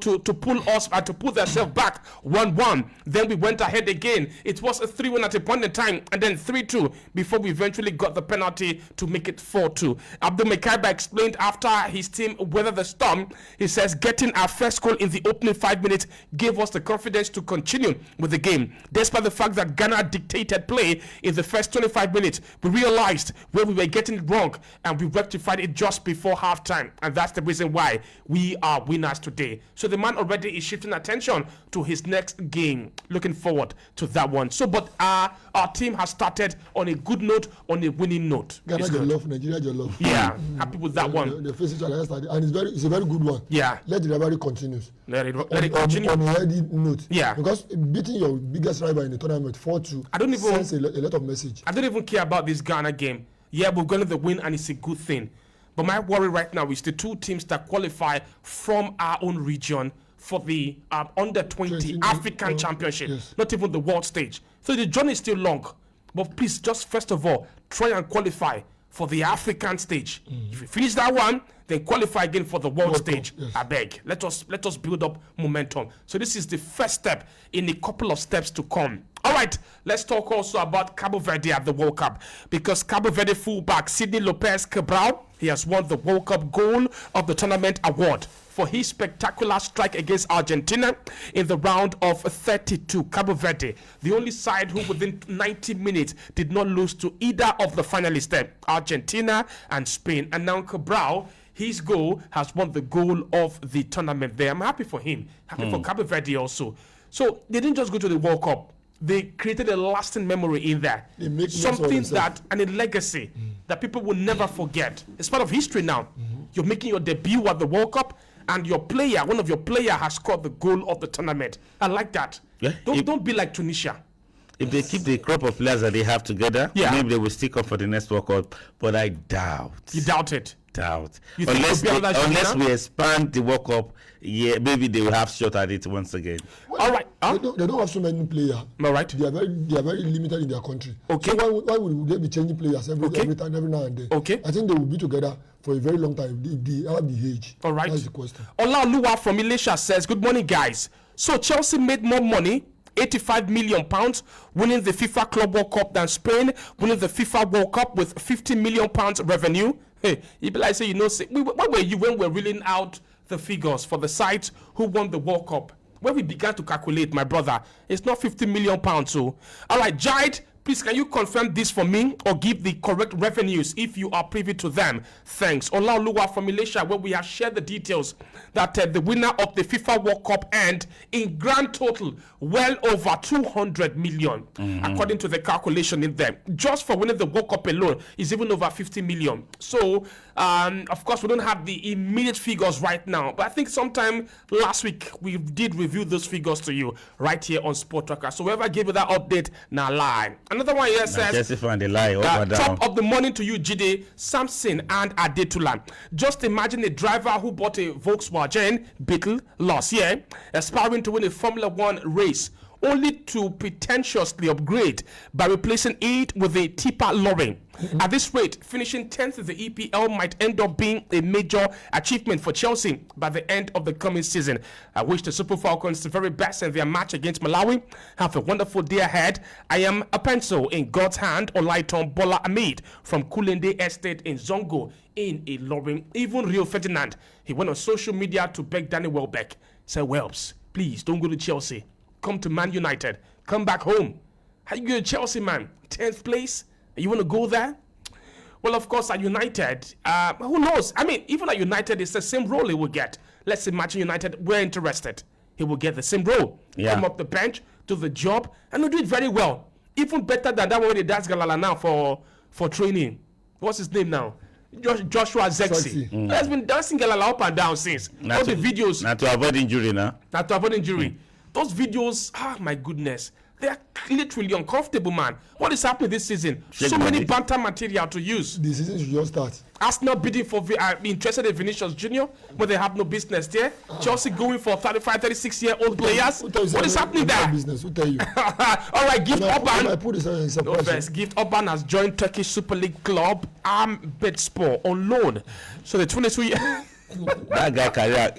to pull themselves back 1-1. Then we went ahead again. It was a 3-1 at a point in time, and then 3-2 before we eventually got the penalty to make it 4-2. Abdul Mekaiba explained after his team weathered the storm. He says getting our first goal in the opening 5 minutes gave us the confidence to continue with the game. Despite the fact that Ghana dictated play in the first 25 minutes, we realized where we were getting it wrong and we rectified it just before halftime, and that's the reason why we are winners today. So the man already is shifting attention to his next game. Looking forward to that one. So but our team has started on a good note, on a winning note. Ghana your love, Nigeria your love. Yeah, happy with that one. The face each other and it's a very good one. Yeah, let the rivalry continues. Let it continue on a healthy note. Yeah, because beating your biggest rival in the tournament 4-2 sends a lot of message. I don't even care about this Ghana game. Yeah, we're going to win and it's a good thing. But my worry right now is the two teams that qualify from our own region for the under 20 African Championship, yes. Not even the world stage. So the journey is still long. But please, just first of all, try and qualify for the African stage. If you finish that one, then qualify again for the world stage. Yes. I beg. Let us build up momentum. So this is the first step in a couple of steps to come. All right, let's talk also about Cabo Verde at the World Cup, because Cabo Verde fullback Sidney Lopez Cabral he has won the World Cup Goal of the Tournament award for his spectacular strike against Argentina in the round of 32. Cabo Verde, the only side who within 90 minutes did not lose to either of the finalists there, Argentina and Spain. And now Cabral, his goal has won the goal of the tournament there. I'm happy for him, happy for Cabo Verde also. So they didn't just go to the World Cup. They created a lasting memory in there. Something that, and a legacy that people will never forget. It's part of history now. You're making your debut at the World Cup, and your player, one of your players has scored the goal of the tournament. I like that. Yeah. Don't be like Tunisia. If they keep the crop of players that they have together, maybe they will stick up for the next World Cup. But I doubt. You doubt it? Doubt. Unless we expand the World Cup, maybe they will have shot at it once again. Well, all right. They don't have so many players. All right. They are very limited in their country. Okay. So why would they be changing players every time, every now and then? Okay. I think they will be together for a very long time if they have the age. All right. That's the question. Olaoluwa from Elisha says, good morning, guys. So Chelsea made more money, £85 million, winning the FIFA Club World Cup than Spain, winning the FIFA World Cup with £50 million revenue. Hey, you be like, say, what were you when we're reeling out the figures for the sides who won the World Cup? When we began to calculate, my brother, it's not £50 million. So, all right, Jide, please, can you confirm this for me or give the correct revenues if you are privy to them? Thanks. Olaoluwa from Malaysia, where we have shared the details that the winner of the FIFA World Cup earned in grand total well over 200 million, according to the calculation in there. Just for winning the World Cup alone is even over 50 million. So, of course, we don't have the immediate figures right now, but I think sometime last week we did review those figures to you right here on Sport Tracker. So whoever gave you that update, now lie. Another one here says, top of the morning to you, Jide, Samson and Adetula. Just imagine a driver who bought a Volkswagen Beetle last year, aspiring to win a Formula One race, only to pretentiously upgrade by replacing it with a tipper lorry. At this rate, finishing 10th in the EPL might end up being a major achievement for Chelsea by the end of the coming season. I wish the Super Falcons the very best in their match against Malawi. Have a wonderful day ahead. I am a pencil in God's hand, Olaiton Bola Ahmed from Kulende Estate in Zongo in Ilorin. Even Rio Ferdinand, he went on social media to beg Danny Welbeck. Say, Welps, please don't go to Chelsea. Come to Man United. Come back home. How you go to Chelsea, man? 10th place? You want to go there? Well, of course, at United, who knows? I mean, even at United, it's the same role he will get. Let's imagine United, we're interested. He will get the same role. Yeah. Come up the bench, do the job, and he'll do it very well. Even better than that one he does Galala now for training. What's his name now? Joshua Zexi. He has been dancing Galala up and down since. All the videos. Not to avoid injury now. Not to avoid injury. Those videos, my goodness. They are literally uncomfortable, man. What is happening this season? So many banter material to use. The season should just start. Arsenal bidding for interested in Vinicius Jr. when they have no business there. Chelsea going for 35, 36-year-old players. What is happening there? Business. Who tell you? All right, Gift Orban. No first, Gift Orban has joined Turkish Super League club Ahmetspor on loan. So the 22-year. That guy career.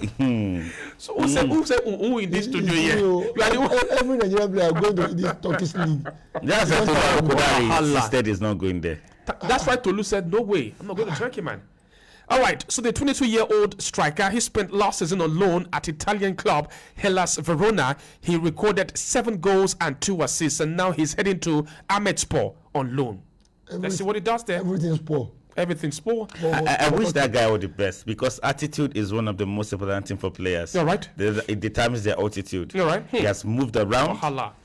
So who said who in this studio here? Every Nigerian player going to this Turkish league. That's why instead is not going there. That's why Tolu said, no way, I'm not going to Turkey, man. All right, so the 22-year-old striker, he spent last season on loan at Italian club Hellas Verona. He recorded 7 goals and 2 assists, and now he's heading to Ahmetspor on loan. Let's see what he does there. Everything's poor. Everything's poor. I wish that guy were the best, because attitude is one of the most important things for players. You're right. It determines their altitude. You're right. He has moved around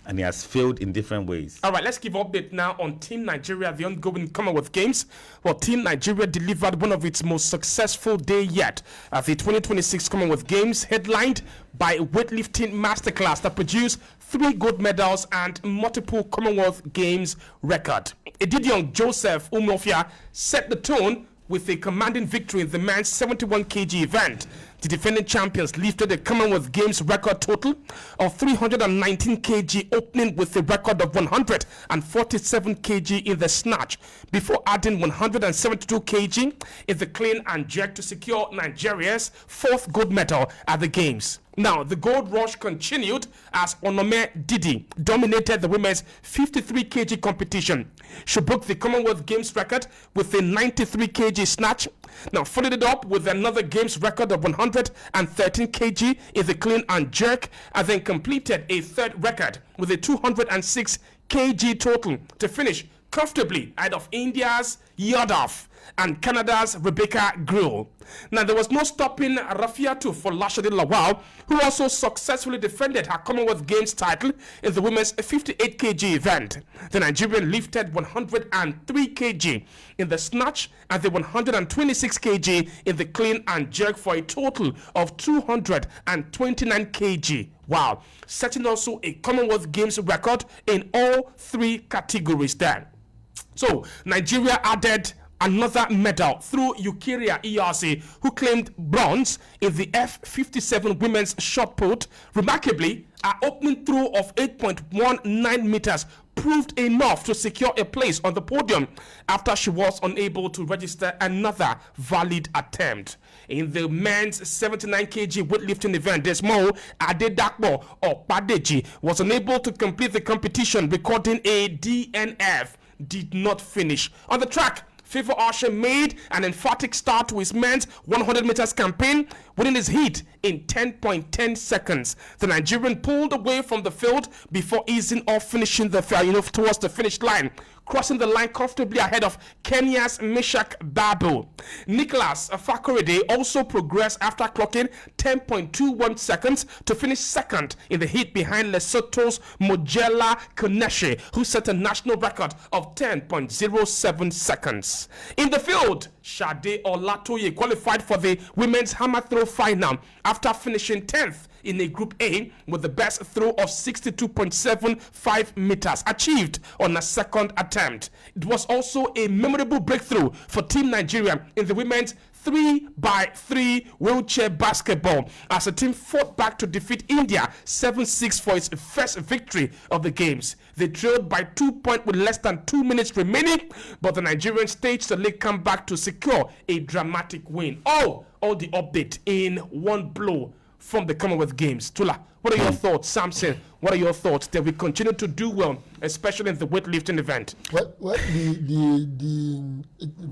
and he has failed in different ways. All right, let's give update now on Team Nigeria, the ongoing Commonwealth Games. Well, Team Nigeria delivered one of its most successful day yet at the 2026 Commonwealth Games, headlined by a weightlifting masterclass that produced 3 gold medals and multiple Commonwealth Games record. Edidion Joseph Umofia set the tone with a commanding victory in the men's 71 kg event. The defending champions lifted the Commonwealth Games record total of 319 kg, opening with a record of 147 kg in the snatch, before adding 172 kg in the clean and jerk to secure Nigeria's 4th gold medal at the Games. Now, the gold rush continued as Onome Didi dominated the women's 53 kg competition. She broke the Commonwealth Games record with a 93 kg snatch Now, followed it up with another game's record of 113 kg in the clean and jerk, and then completed a third record with a 206 kg total to finish comfortably ahead of India's Yadav and Canada's Rebecca Grill. Now, there was no stopping Rafiatu for Lashadi Lawal, who also successfully defended her Commonwealth Games title in the women's 58 kg event. The Nigerian lifted 103 kg in the snatch and the 126 kg in the clean and jerk for a total of 229 kg. Wow, setting also a Commonwealth Games record in all three categories there. So, Nigeria added another medal through Eukaria ERC, who claimed bronze in the F57 women's shot put. Remarkably, her opening throw of 8.19 meters proved enough to secure a place on the podium after she was unable to register another valid attempt. In the men's 79 kg weightlifting event, Desmo Adedakbo or Padeji was unable to complete the competition, recording a DNF. Did not finish. On the track, Favor Archer made an emphatic start to his men's 100 meters campaign, winning his heat in 10.10 seconds. The Nigerian pulled away from the field before easing off, finishing the towards the finish line, crossing the line comfortably ahead of Kenya's Meshach Babu. Nicholas Fakorede also progressed after clocking 10.21 seconds to finish second in the heat behind Lesotho's Mojela Koneshe, who set a national record of 10.07 seconds. In the field, Shade Olatoye qualified for the women's hammer throw final after finishing 10th in a Group A with the best throw of 62.75 meters achieved on a second attempt. It was also a memorable breakthrough for Team Nigeria in the women's 3x3 wheelchair basketball as the team fought back to defeat India 7-6 for its first victory of the games. They trailed by 2 points with less than 2 minutes remaining, but the Nigerians staged a late comeback to secure a dramatic win. All the update in one blow from the Commonwealth Games. Tula, what are your thoughts? Samson, what are your thoughts? That we continue to do well, especially in the weightlifting event? Well, the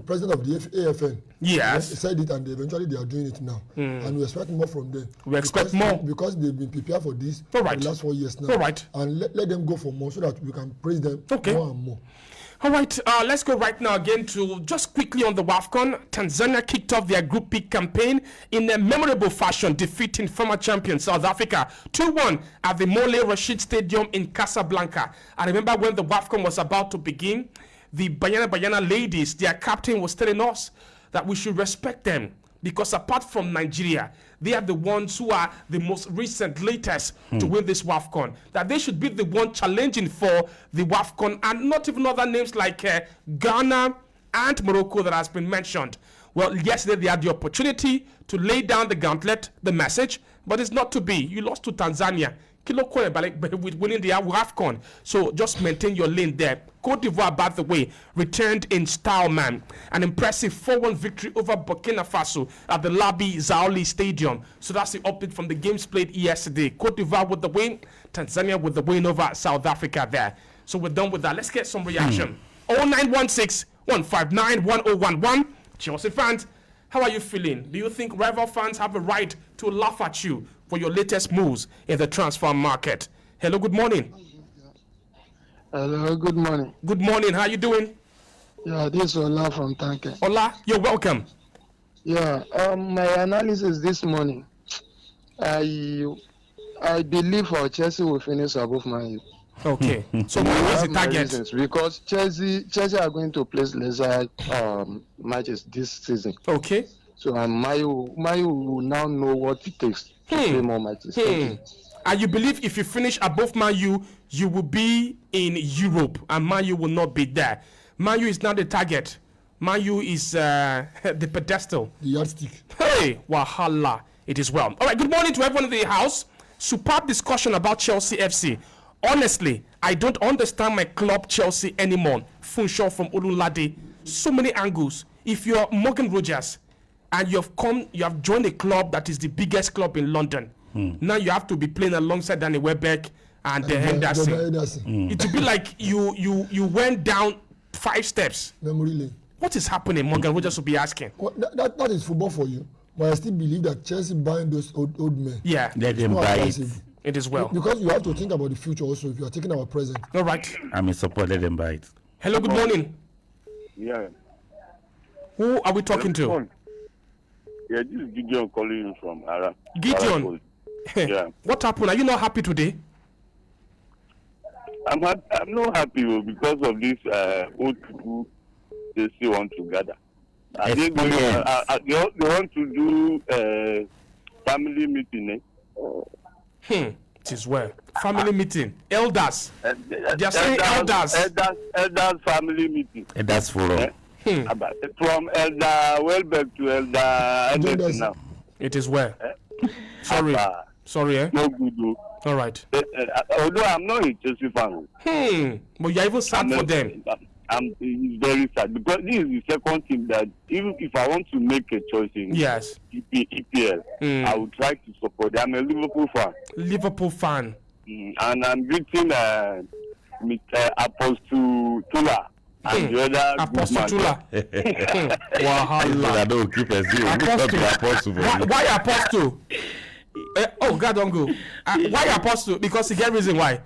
president of the AFN said it, and eventually they are doing it now. And we expect more from them. We expect more. Because they've been prepared for this for the last 4 years now. All right. And let them go for more so that we can praise them more and more. All right, let's go right now again to just quickly on the WAFCON. Tanzania kicked off their Group P campaign in a memorable fashion, defeating former champion South Africa 2-1 at the Mole Rashid Stadium in Casablanca. I remember when the WAFCON was about to begin, the Bayana ladies, their captain was telling us that we should respect them, because apart from Nigeria, they are the ones who are the most recent, latest to win this WAFCON. That they should be the one challenging for the WAFCON, and not even other names like Ghana and Morocco that has been mentioned. Well, yesterday they had the opportunity to lay down the gauntlet, the message, but it's not to be. You lost to Tanzania with winning the WAFCON. So just maintain your lane there. Cote d'Ivoire, by the way, returned in style, man. An impressive 4-1 victory over Burkina Faso at the Labi Zaoli Stadium. So that's the update from the games played yesterday. Cote d'Ivoire with the win, Tanzania with the win over South Africa there. So we're done with that. Let's get some reaction. 0916 159 1011. Chelsea fans, how are you feeling? Do you think rival fans have a right to laugh at you for your latest moves in the transfer market? Hello, good morning. Hello, good morning. Good morning, how are you doing? Yeah, this is Ola from Tanke. Ola, you're welcome. Yeah, my analysis this morning, I believe our Chelsea will finish above Man U. Okay, so what is the target? Because Chelsea are going to play lesser matches this season. Okay. So Man U will now know what it takes to play more matches. And you believe if you finish above Man U, you will be in Europe, and Man U will not be there. Man U is not the target. Man U is the pedestal. The yardstick. Hey, wahala. It is well. All right, good morning to everyone in the house. Superb discussion about Chelsea FC. Honestly, I don't understand my club Chelsea anymore. Funshaw from Olunlade. So many angles. If you're Morgan Rogers and you have joined a club that is the biggest club in London, now you have to be playing alongside Danny Wellbeck and Henderson. It would be like you went down 5 steps. Memory lane. What is happening? Morgan Rogers will be asking. Well, that is football for you. But I still believe that Chelsea buying those old men. Yeah. Let them buy it. It is well. Because you have to think about the future also if you are taking our present. All right. I'm in support. Let them buy it. Hello, good morning. Yeah. Who are we talking to? Yeah, this is Gideon calling you from Ara. Gideon. Yeah. What happened? Are you not happy today? I'm not happy because of this old people they still want to gather. They want to do family meeting. It is well. Family meeting. Elders. They are saying elders. Elders family meeting. That's for all. From Elder Wellbeck to Elder Henderson now. It is well. Sorry, eh? No good, though. All right. Although I'm not a Chelsea fan. But you're even sad for them. It's very sad because this is the second team that even if I want to make a choice in EPL, I will try to support them. I'm a Liverpool fan. Liverpool fan. And I'm greeting Apostle Tula and the other Apostle Tula. I don't keep as you. Apostle. Why Apostle? God, don't go. Why Apostle? Because he get reason why.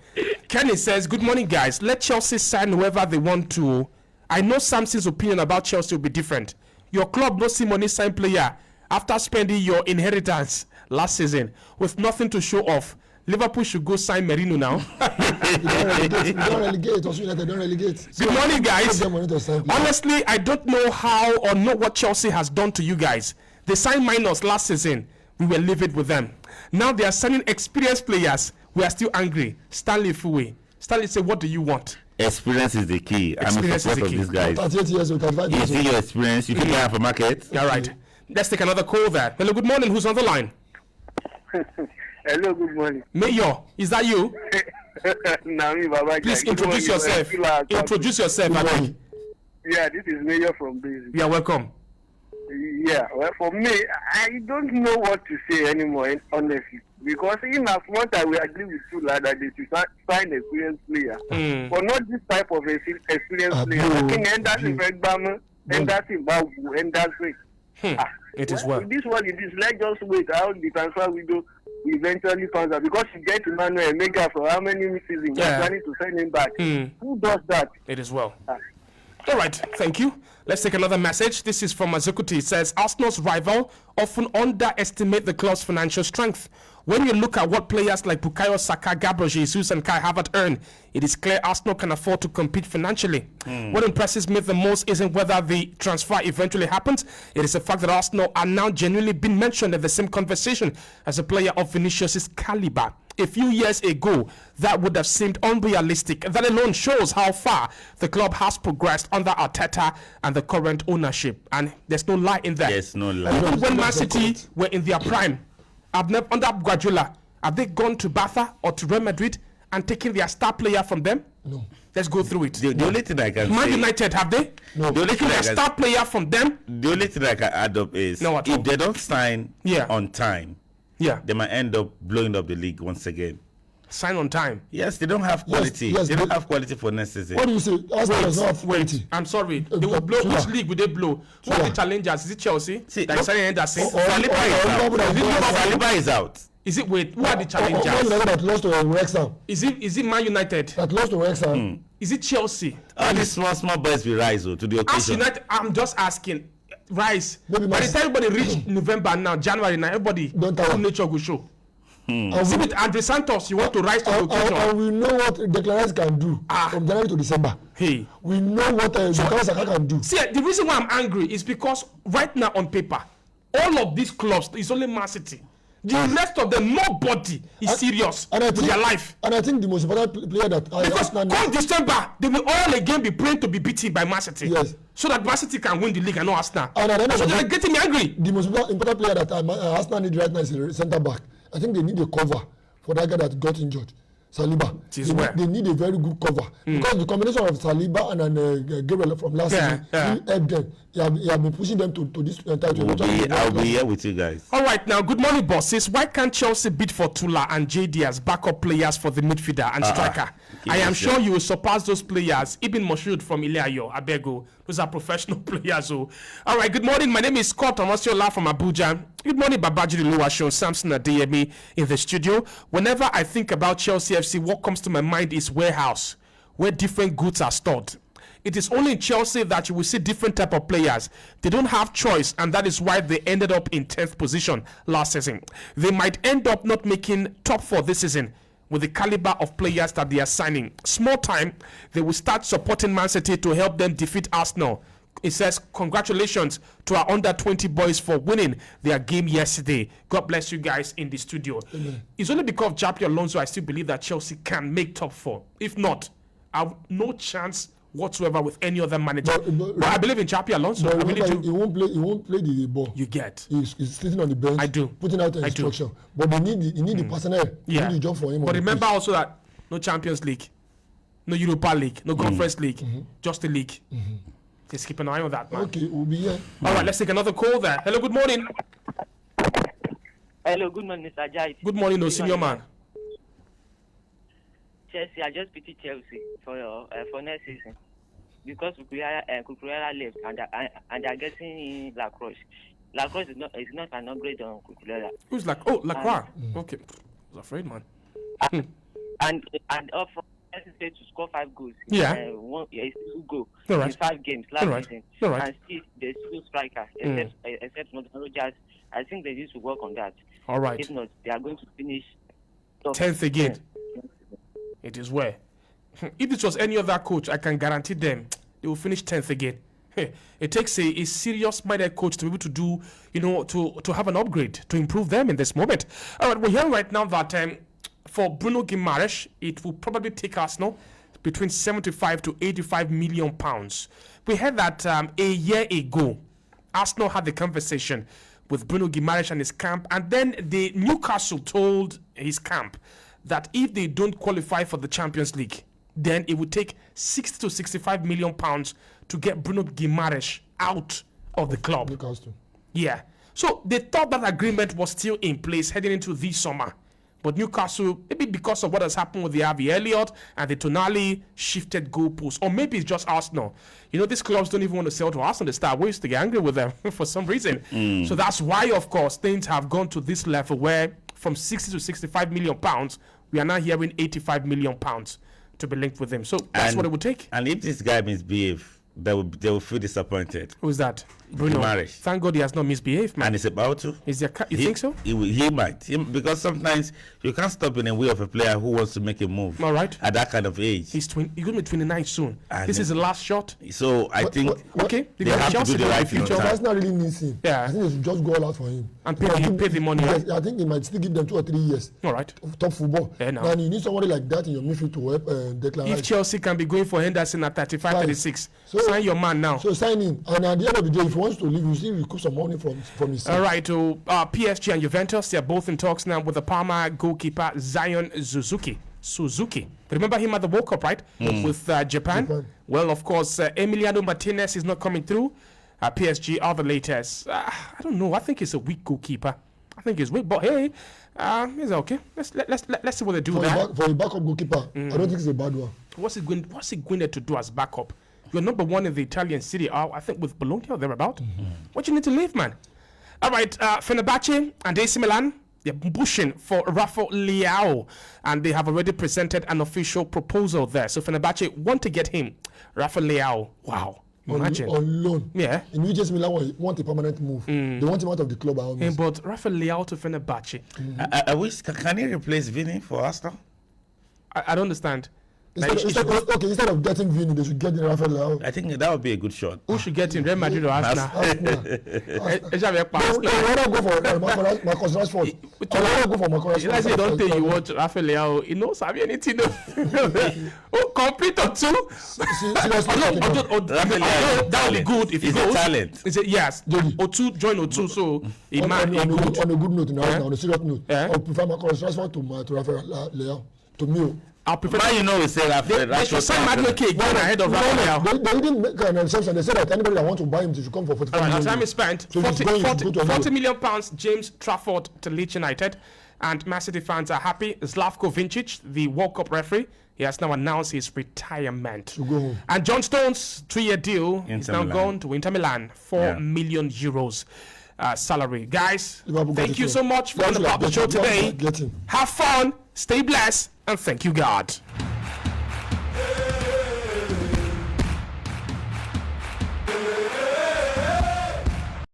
Kenny says, good morning, guys. Let Chelsea sign whoever they want to. I know Samson's opinion about Chelsea will be different. Your club no see money sign player after spending your inheritance last season with nothing to show off. Liverpool should go sign Merino now. You don't relegate. Also, United don't relegate. Good morning, guys. Honestly, I don't know how or know what Chelsea has done to you guys. They signed minors last season. We were livid with them. Now they are signing experienced players. We are still angry. Stanley Fuwe. Stanley said, what do you want? Experience is the key. I'm a supporter of these guys. 38 years old, 35 years You see your experience. You can have a market. All right. Let's take another call there. Hello, good morning. Who's on the line? Hello, good morning. Mayor, is that you? Please introduce yourself. Introduce yourself, I think. Yeah, this is Mayor from Brazil. You are welcome. Yeah, well, for me, I don't know what to say anymore, honestly. Because in as much as we agree with you, like that they should sign experienced player, but not this type of experienced player. I think Henderson Wellbeck, Henderson Babu, Henderson. It is well. This one, it is. Let's just wait how the transfer we do. We eventually found out because you get Emmanuel Mega for how many seasons? We're planning to send him back. Who does that? It is well. All right, thank you. Let's take another message. This is from Azukuti. It says, Arsenal's rival often underestimate the club's financial strength. When you look at what players like Bukayo Saka, Gabriel Jesus, and Kai Havertz earn, it is clear Arsenal can afford to compete financially. What impresses me the most isn't whether the transfer eventually happens. It is the fact that Arsenal are now genuinely being mentioned in the same conversation as a player of Vinicius' caliber. A few years ago, that would have seemed unrealistic. That alone shows how far the club has progressed under Arteta and the current ownership. And there's no lie in that. There's no lie. Even when Man City were in their prime, under Guardiola, have they gone to Barca or to Real Madrid and taken their star player from them? No. Let's go through it. The only thing I can Man say... United, have they? No. The only thing Taken their star player from them? The only thing I can add up is if they don't sign on time, they might end up blowing up the league once again. Sign on time. Yes, they don't have quality. Yes, they don't have quality for next season. What do you say? Arsenal does not have quality. I'm sorry. They will blow. Which league will they blow? Who are the challengers? Is it Chelsea? That is signing Henderson. Saliba is out. Is it wait? Who are the challengers? Man United that lost to Wrexham. Is it Man United? That lost to Wrexham. Is it Chelsea? All these small boys will rise to the occasion. United, I'm just asking. Rise. By the time everybody reach November now, January now, everybody nature will show. See with Andre Santos, you want to rise to the occasion. And we know what Declan Rice can do from January to December. Hey, we know what Bukayo Saka can do. See, the reason why I'm angry is because right now on paper, all of these clubs is only Man City. The rest of them, nobody is serious with their life. And I think the most important player that because come December, they will all again be praying to be beaten by Man City. Yes. So that Man City can win the league and not Arsenal. And so they're getting me angry. The most important player that Arsenal need right now is a centre back. I think they need a cover for that guy that got injured. Saliba. They need a very good cover. Because the combination of Saliba and Gabriel from last season helped them. He have been pushing them to this title. I'll be here with you guys. All right, now, good morning, bosses. Why can't Chelsea bid for Tula and JD as backup players for the midfielder and striker? I am sure you will surpass those players. Ibn Moshood from Ilayo, Abego. Those are professional players. So, all right. Good morning. My name is Scott Omosiola from Abuja. Good morning, Babaji Luwashon, Samson Adeyemi in the studio. Whenever I think about Chelsea FC, what comes to my mind is warehouse, where different goods are stored. It is only in Chelsea that you will see different type of players. They don't have choice, and that is why they ended up in 10th position last season. They might end up not making top 4 this season with the caliber of players that they are signing. Small time, they will start supporting Man City to help them defeat Arsenal. It says, congratulations to our under-20 boys for winning their game yesterday. God bless you guys in the studio. Amen. It's only because of Japi Alonso I still believe that Chelsea can make top 4. If not, I have no chance whatsoever with any other manager. But I believe in Japi Alonso. I really do. He won't play the ball. You get. He's sitting on the bench. I do. Putting out the instruction. But they need the personnel. Yeah. They need the job for him. But remember also that no Champions League, no Europa League, no Conference League, just the league. Just keep an eye on that, man. Okay, we'll be here. All right, let's take another call there. Hello, good morning. Hello, good morning, Mr. Jai. Good morning, no senior man. Chelsea, I just pity Chelsea for next season because Cucurella left and they're getting Lacroix. Lacroix is not an upgrade on Cucurella. Who's like? Oh, Lacroix. Okay, I was afraid, man. And up for Chelsea to score 5 goals. Yeah. It's 2 goals Right. in 5 games last season. Right. And still there's 2 strikers except Morgan Rogers. I think they need to work on that. All right. If not, they are going to finish top 10th again. 10. It is where. If it was any other coach, I can guarantee them they will finish 10th again. It takes a serious-minded coach to be able to do, to have an upgrade, to improve them in this moment. All right, we're hearing right now that for Bruno Guimaraes, it will probably take Arsenal between 75 to 85 million pounds. We heard that a year ago, Arsenal had the conversation with Bruno Guimaraes and his camp, and then the Newcastle told his camp that if they don't qualify for the Champions League, then it would take 60 to 65 million pounds to get Bruno Guimaraes out of the club. Newcastle. Yeah. So they thought that agreement was still in place heading into this summer. But Newcastle, maybe because of what has happened with the Harvey Elliott and the Tonali shifted goalposts, or maybe it's just Arsenal. These clubs don't even want to sell to Arsenal. They start ways to get angry with them for some reason. So that's why, of course, things have gone to this level where from 60 to 65 million pounds, we are now hearing 85 million pounds to be linked with them. So that's what it would take. And if this guy misbehave, they will feel disappointed. Who's that? Bruno. Guimaraes. Thank God he has not misbehaved, man. And he's about to. Is there? You think so? He might. Because sometimes you can't stop in the way of a player who wants to make a move. All right. At that kind of age. He's going to be 29 soon. And this is the last shot. So I think okay. they have to do the right thing. Arsenal really needs him. Yeah. I think they should just go all out for him. And pay the money. Yes, I think they might still give them 2 or 3 years. All right. Of top football. Yeah, no. And you need somebody like that in your midfield to help Declan Rice. If Chelsea can be going for Henderson at 35, 36, sign your man now. So sign him. And at the end of the day, if he wants to leave, you still recoup some money from his side. All right, to PSG and Juventus, they're both in talks now with the Parma goalkeeper Zion Suzuki. Remember him at the World Cup, right? With Japan. Well, of course, Emiliano Martinez is not coming through. PSG are the latest. I don't know. I think he's a weak goalkeeper. I think he's weak, but hey, he's okay. Let's see what they do there. For a backup goalkeeper, I don't think it's a bad one. What's he going there to do as backup? You're number 1 in the Italian Serie A, I think with Bologna or thereabout. What you need to leave, man? All right, Fenerbahce and AC Milan, they're pushing for Rafa Leao, and they have already presented an official proposal there. So Fenerbahce want to get him, Rafa Leao. Wow. Imagine. On loan. Yeah. In which AC Milan want a permanent move. They want him out of the club. But Rafa Leao to Fenerbahce. I wish, can he replace Vini for Arsenal? I don't understand. Instead of getting Vini, they should get the Rafael Leao. I think that would be a good shot. Who should get in Real Madrid or Arsenal? I want to go for Marcus Rashford. I want to go for Marcus Rashford. Let's say don't tell you what Rafael Leao, he knows have anything. Complete or 2? That would be good if he goes. Talent. Yes, O2 join O2, so he man on a good note, on a serious note, I would prefer Marcus Rashford to Rafael Leao. To me. I'll prefer. We say they should sign Madueke going ahead of Rafael. They didn't make an exception. They said that anybody that wants to buy him should come for 45 million. Time is spent. So 40 million pounds, James Trafford to Leeds United. And Man City fans are happy. Slavko Vincic, the World Cup referee, he has now announced his retirement. To go home. And John Stones' 3-year deal is now Milan. gone to Inter Milan, 4 million euros salary. Guys, Liverpool got thank it you all. so much for Liverpool the got show it. today. Liverpool got it. Have fun, stay blessed, and thank you, God.